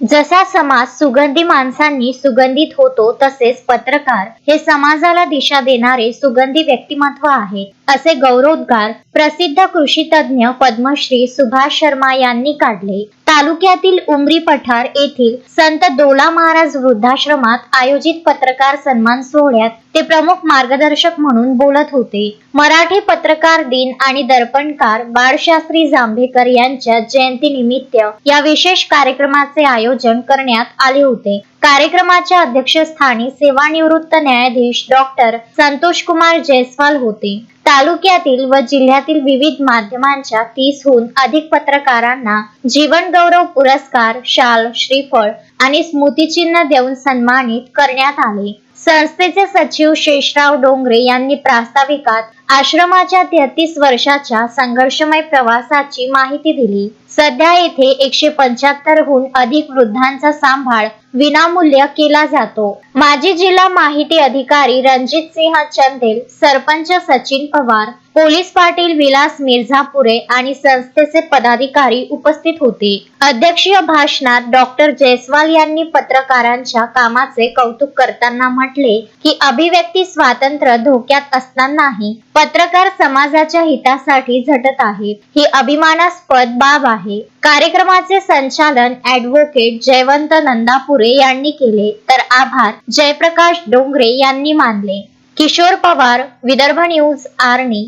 जसा समाज सुगंधी माणसांनी सुगंधित होतो, तसेच पत्रकार हे समाजाला दिशा देणारे सुगंधी व्यक्तिमत्व आहेत, असे गौरवोद्गार प्रसिद्ध कृषी तज्ञ पद्मश्री सुभाष शर्मा यांनी काढले. तालुक्यातील उमरी पठार येथील संत दोला महाराज वृद्धाश्रमात आयोजित पत्रकार सन्मान सोहळ्यात ते प्रमुख मार्गदर्शक म्हणून बोलत होते. मराठी पत्रकार दिन आणि दर्पणकार बाळशास्त्री जांभेकर यांच्या जयंतीनिमित्त या विशेष कार्यक्रमाचे आयोजन करण्यात आले होते. कार्यक्रमाच्या अध्यक्षस्थानी सेवानिवृत्त न्यायाधीश डॉक्टर संतोष कुमार जयस्वाल होते. तालुक्यातील व जिल्ह्यातील विविध माध्यमांच्या 30हून अधिक पत्रकारांना जीवन गौरव पुरस्कार, शाल, श्रीफळ आणि स्मृतिचिन्ह देऊन सन्मानित करण्यात आले. संस्थेचे सचिव शेषराव डोंगरे यांनी प्रास्ताविकात आश्रमाच्या 33 वर्षाच्या संघर्षमय प्रवासाची माहिती दिली. सध्या येथे 175हून अधिक वृद्धांचा सांभाळ विनामूल्य केला जातो. माजी जिल्हा माहिती अधिकारी रणजित सिंह चंदेल, सरपंच सचिन पवार, पोलीस पाटील विलास मिर्झापुरे आणि संस्थेचे पदाधिकारी उपस्थित होते. अध्यक्षीय भाषणात डॉक्टर जयस्वाल यांनी पत्रकारांच्या कामाचे कौतुक करताना म्हटले की अभिव्यक्ती स्वातंत्र्य धोक्यात असतानाही पत्रकार समाजाच्या हितासाठी झटत आहेत, ही अभिमानास्पद बाब आहे. कार्यक्रमाचे संचालन ॲडव्होकेट जयवंत नंदापुरे यांनी केले, तर आभार जयप्रकाश डोंगरे यांनी मानले. किशोर पवार, विदर्भ न्यूज, आर्णी.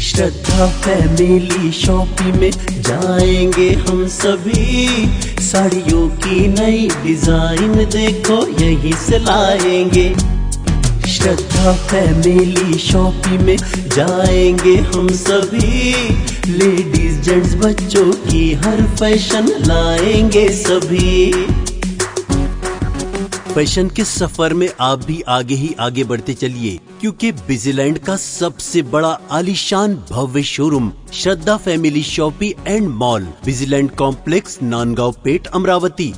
श्रद्धा फैमिली शॉपिंग में जाएंगे हम सभी, साड़ियों की नई डिजाइन देखो यहीं से लाएंगे। श्रद्धा फैमिली शॉपिंग में जाएंगे हम सभी, लेडीज जेंट्स बच्चों की हर फैशन लाएंगे सभी। फैशन के सफर में आप भी आगे ही आगे बढ़ते चलिए, क्योंकि बिजीलैंड का सबसे बड़ा आलीशान भव्य showroom Shraddha family shopping and mall, Busyland complex, Nandgaon Peth, Amravati.